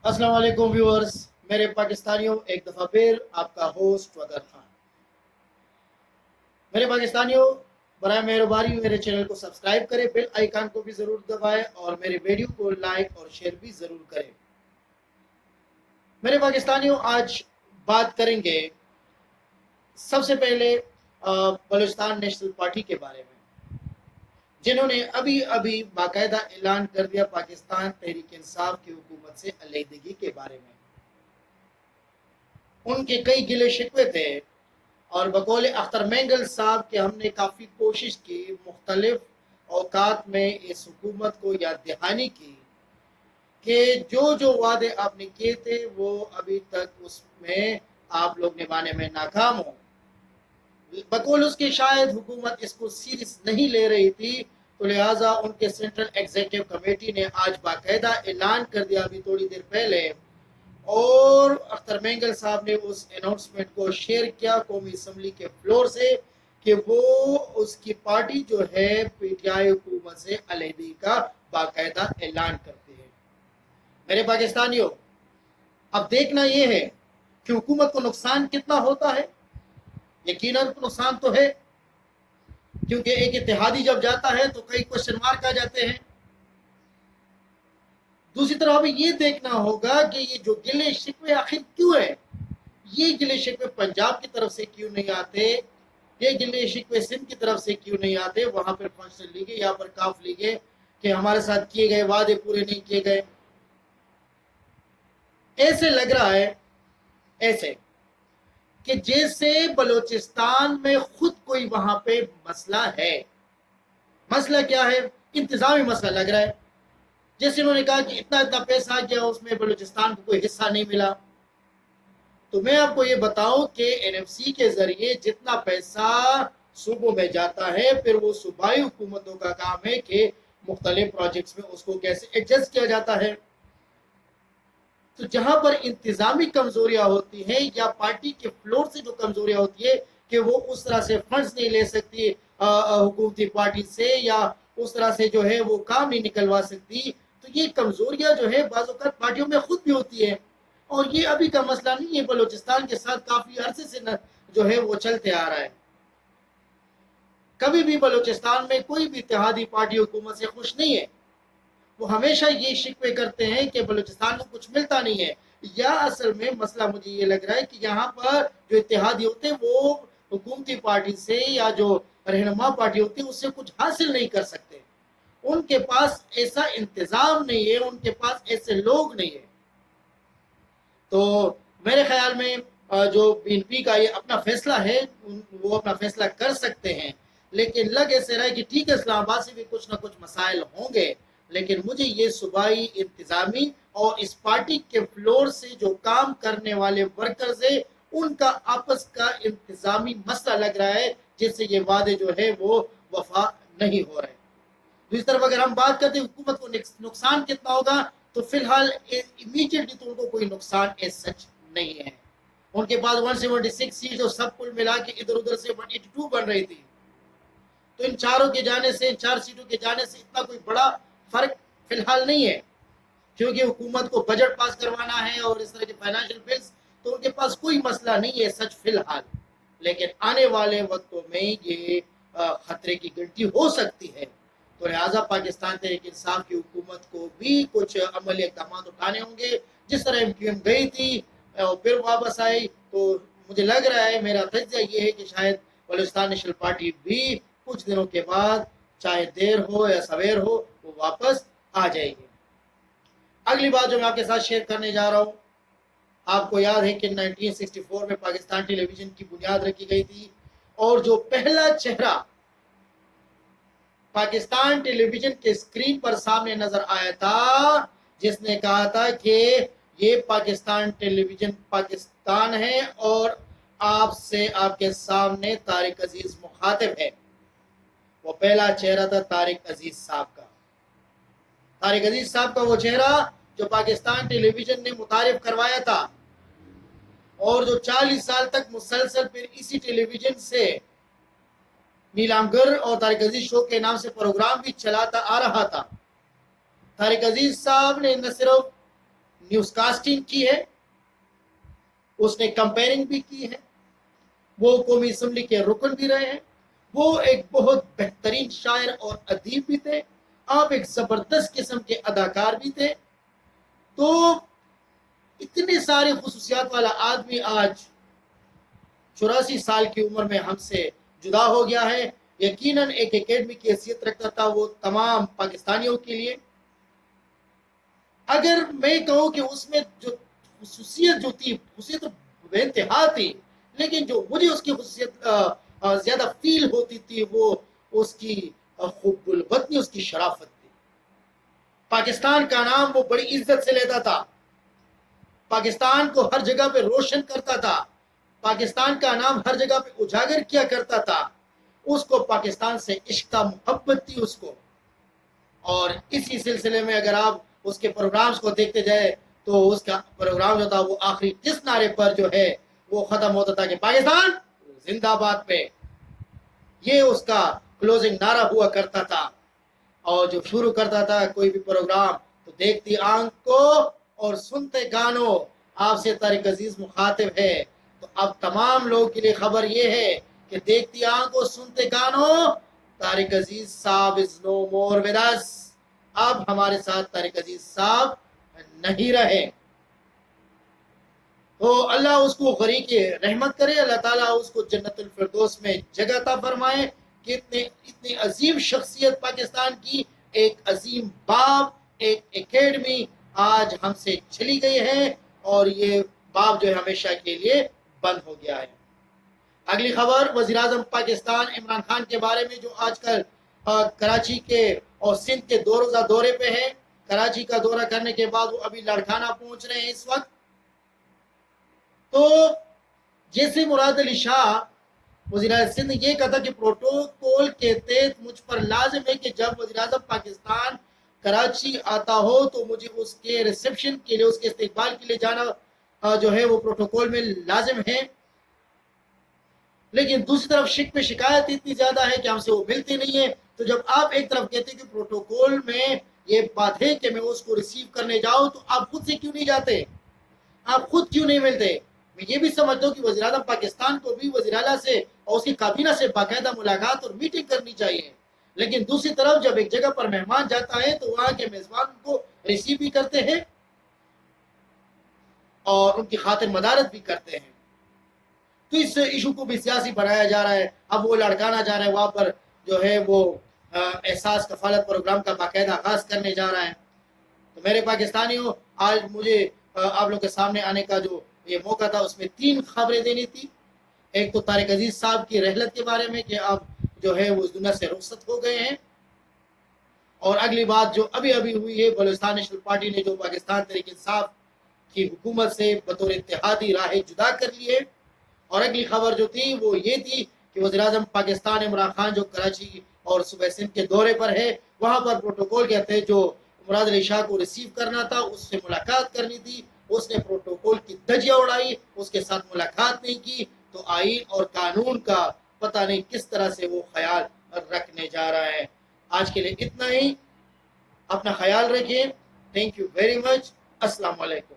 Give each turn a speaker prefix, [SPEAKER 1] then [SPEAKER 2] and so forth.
[SPEAKER 1] अस्सलाम वालेकुम व्यूअर्स, मेरे पाकिस्तानियों, एक दफ़ा फिर आपका होस्ट वदर खान। मेरे पाकिस्तानियों, बराए मेहरबानी मेरे चैनल को सब्सक्राइब करें, बेल आइकन को भी ज़रूर दबाएं और मेरे वीडियो को लाइक और शेयर भी ज़रूर करें। मेरे पाकिस्तानियों, आज बात करेंगे सबसे पहले बलूचिस्तान नेशनल पार्टी के बारे में, जिन्होंने अभी अभी बाकायदा ऐलान कर दिया पाकिस्तान तहरीक इंसाफ की हुकूमत से अलहदगी के बारे में। उनके कई गिले शिकवे थे और बकौल अख्तर मेंगल साहब के हमने काफ़ी कोशिश की, मुख्तलिफ औकात में इस हुकूमत को याद दहानी की कि जो जो वादे आपने किए थे वो अभी तक उसमें आप लोग निभाने में नाकाम हो। बकौल उसके शायद हुकूमत इसको सीरियस नहीं ले रही थी, तो लिहाजा उनके सेंट्रल एग्जीक्यूटिव कमेटी ने आज बाकायदा ऐलान कर दिया अभी थोड़ी देर पहले, और अख्तर मेंगल साहब ने उस अनाउंसमेंट को शेयर किया कौमी असम्बली के फ्लोर से कि वो उसकी पार्टी जो है पीटीआई हुकूमत से अलहदगी का बाकायदा ऐलान करते हैं। मेरे पाकिस्तानियों, अब देखना ये है कि हुकूमत को नुकसान कितना होता है। यकीनन नुकसान तो है, क्योंकि एक इत्तेहादी जब जाता है तो कई क्वेश्चन मार्क आ जाते हैं। दूसरी तरफ हमें ये देखना होगा कि ये जो गिले शिकवे आखिर क्यों है। ये गिले शिकवे पंजाब की तरफ से क्यों नहीं आते, ये गिले शिकवे सिंध की तरफ से क्यों नहीं आते। वहां पर फंक्शनल लीगे, यहाँ पर काफ लीगे कि हमारे साथ किए गए वादे पूरे नहीं किए गए। ऐसे लग रहा है ऐसे कि जैसे बलूचिस्तान में खुद कोई वहां पे मसला है। मसला क्या है? इंतजामी मसला लग रहा है। जैसे उन्होंने कहा कि इतना इतना पैसा गया, उसमें बलूचिस्तान को कोई हिस्सा नहीं मिला। तो मैं आपको ये बताऊं कि एनएफसी के जरिए जितना पैसा सूबों में जाता है, फिर वो सूबाई हुकूमतों का काम है कि मुख्तलिफ प्रोजेक्ट्स में उसको कैसे एडजस्ट किया जाता है। तो जहां पर इंतजामी कमजोरियां होती हैं या पार्टी के फ्लोर से जो कमजोरियां होती है कि वो उस तरह से फंड्स नहीं ले सकती हुकूमती पार्टी से, या उस तरह से जो है वो काम नहीं निकलवा सकती, तो ये कमजोरियां जो है बाज़ औक़ात पार्टियों में खुद भी होती है। और ये अभी का मसला नहीं है, बलूचिस्तान के साथ काफी अरसे से जो है वो चलते आ रहा है। कभी भी बलूचिस्तान में कोई भी इत्तेहादी पार्टी हुकूमत से खुश नहीं है। वो हमेशा ये शिकवे करते हैं कि बलूचिस्तान को कुछ मिलता नहीं है, या असल में मसला मुझे ये लग रहा है कि यहाँ पर जो इत्तेहादी होते हैं वो हुकूमती पार्टी से या जो रहनुमा पार्टी होती है उससे कुछ हासिल नहीं कर सकते। उनके पास ऐसा इंतजाम नहीं है, उनके पास ऐसे लोग नहीं है। तो मेरे ख्याल में जो बीएनपी का ये अपना फैसला है वो अपना फैसला कर सकते हैं, लेकिन लग ऐसे रहा है कि ठीक है इस्लामाबाद से भी कुछ ना कुछ मसाइल होंगे, लेकिन मुझे ये सूबाई इंतजामी और इस पार्टी के फ्लोर से जो काम करने वाले वर्कर्स है उनका आपस का इंतजामी मसला लग रहा है, जिससे ये वादे जो है वो वफा नहीं हो रहे। दूसरी तरफ अगर हम बात करते हैं हुकूमत को नुकसान कितना होगा, तो फिलहाल इमीडिएटली तो उनको कोई नुकसान एज सच नहीं है। उनके पास 176 सीट और सब कुल मिला के इधर उधर से 182 बन रही थी। तो इन चारों के जाने से, इन 4 सीटों के जाने से इतना कोई बड़ा फर्क फिलहाल नहीं है, क्योंकि हुकूमत को बजट पास करवाना है और इस तरह के फाइनेंशियल बिल्स, तो उनके पास कोई मसला नहीं है सच फिलहाल। लेकिन आने वाले वक्तों में ये खतरे की घंटी हो सकती है। तो लिहाजा पाकिस्तान तहरीक इंसाफ की हुकूमत को भी कुछ अमली इक़दाम उठाने होंगे। जिस तरह एमक्यूएम गई थी और फिर वापस आई, तो मुझे लग रहा है, मेरा तज्ज़िया ये है कि शायद बलूचिस्तान नेशनल पार्टी भी कुछ दिनों के बाद, चाहे देर हो या सवेर हो, वो वापस आ जाएगी। अगली बात जो मैं आपके साथ शेयर करने जा रहा हूँ, आपको याद है कि 1964 में पाकिस्तान टेलीविजन की बुनियाद रखी गई थी, और जो पहला चेहरा पाकिस्तान टेलीविजन के स्क्रीन पर सामने नजर आया था, जिसने कहा था कि ये पाकिस्तान टेलीविजन पाकिस्तान है और आपसे आपके सामने तारिक अजीज मुखातिब है, वो पहला चेहरा था तारिक अजीज साहब का। तारिक अजीज साहब का वो चेहरा जो पाकिस्तान टेलीविजन ने मुतारिफ करवाया था, और जो 40 साल तक मुसलसल फिर इसी टेलीविजन से नीलामगर और तारिक अजीज शो के नाम से प्रोग्राम भी चलाता आ रहा था। तारिक अजीज साहब ने न सिर्फ न्यूज कास्टिंग की है, उसने कंपेयरिंग भी की है, वो कौमी असम्बली के रुकन भी रहे हैं, वो एक बहुत बेहतरीन शायर और अदीब भी थे, आप एक जबरदस्त किस्म के अदाकार भी थे। तो इतने सारे खुसूसियात वाला आदमी आज 84 साल की उम्र में हमसे जुदा हो गया है। यकीनन एक एकेडमी की हैसियत रखता था वो तमाम पाकिस्तानियों के लिए। अगर मैं कहूँ कि उसमें जो खुसूसियत जो थी, खुसूसियत तो बेइंतहा थी, लेकिन जो मुझे उसकी खुसूसियत ज्यादा फील होती थी वो उसकी खुब्बुल वतनी, उसकी शराफत थी। पाकिस्तान का नाम वो बड़ी इज्जत से लेता था, पाकिस्तान को हर जगह पे रोशन करता था, पाकिस्तान का नाम हर जगह पे उजागर किया करता था। उसको पाकिस्तान से इश्क मोहब्बत थी उसको। और इसी सिलसिले में अगर आप उसके प्रोग्राम्स को देखते जाए तो उसका प्रोग्राम जो था वो आखिरी जिस नारे पर जो है वो खत्म होता था कि पाकिस्तान जिंदाबाद पे, ये उसका क्लोजिंग नारा हुआ करता था। और जो शुरू करता था कोई भी प्रोग्राम तो देखती आंख को और सुनते गानों, आपसे तारिक अजीज मुखातिब है। तो अब तमाम लोगों के लिए खबर ये है कि देखती आंख को सुनते गानों, Tariq Aziz sahab is no more with us. अब हमारे साथ तारिक अजीज साहब नहीं रहे। तो अल्लाह उसको गरीक रहमत करे, अल्लाह ताला उसको जन्नतुल फिरदौस में जगह अता फरमाए कि इतनी अजीम शख्सियत पाकिस्तान की, एक अजीम बाब, एक एकेडमी आज हमसे चली गई है और ये बाब जो है हमेशा के लिए बंद हो गया है। अगली खबर वज़ीर आज़म पाकिस्तान इमरान खान के बारे में, जो आजकल कराची के और सिंध के 2 रोज़ा दौरे पे है। कराची का दौरा करने के बाद वो अभी लड़खाना पहुंच रहे हैं इस वक्त। तो जैसे मुराद अली शाह वज़ीर सिंध ये कहता कि प्रोटोकॉल के तहत मुझ पर लाजिम है कि जब वज़ीर आज़म पाकिस्तान कराची आता हो तो मुझे उसके रिसेप्शन के लिए, उसके इस्तकबाल के लिए जाना जो है वो प्रोटोकॉल में लाजिम है। लेकिन दूसरी तरफ शिक पे शिकायत इतनी ज्यादा है कि हमसे वो मिलते नहीं है। तो जब आप एक तरफ कहते हैं कि प्रोटोकॉल में ये बात है कि मैं उसको रिसीव करने जाऊं, तो आप खुद से क्यों नहीं जाते, आप खुद क्यों नहीं मिलते? मैं ये भी समझता हूँ कि वज़ीर आज़म पाकिस्तान को भी वज़ीर आला से और उसकी काबीना से बाकायदा मुलाकात और मीटिंग करनी चाहिए। लेकिन दूसरी तरफ जब एक जगह पर मेहमान जाता है तो वहां के मेजबान को रिसीव भी करते हैं और उनकी खातिर मदारत भी करते हैं। तो इस इशू को भी सियासी बनाया जा रहा है। अब वो लड़काना जा रहा है, वहां पर जो है वो एहसास कफालत प्रोग्राम का बाकायदा आगाज करने जा रहा है। तो मेरे पाकिस्तानियों, आज मुझे आप लोग के सामने आने का जो ये मौका था उसमें 3 खबरें देनी थी। एक तो तारिक अजीज साहब की रहलत के बारे में कि आप जो है वो इस दुनिया से रुखसत हो गए हैं, और अगली बात जो अभी अभी हुई है, बलूचिस्तान नेशनल पार्टी ने जो पाकिस्तान तहरीक इंसाफ की हुकूमत से बतौर इत्तेहादी राहें जुदा कर ली है। और अगली खबर जो थी वो ये थी कि वज़ीर आज़म पाकिस्तान इमरान खान जो कराची और सूबे सिंध के दौरे पर है, वहां पर प्रोटोकॉल के तहत जो मुराद अली शाह को रिसीव करना था, उससे मुलाकात करनी थी, उसने प्रोटोकॉल की धज्जियां उड़ाई, उसके साथ मुलाकात नहीं की। तो आईन और कानून का पता नहीं किस तरह से वो ख्याल रखने जा रहा है। आज के लिए इतना ही, अपना ख्याल रखिए। Thank you very much. अस्सलाम वालेकुम।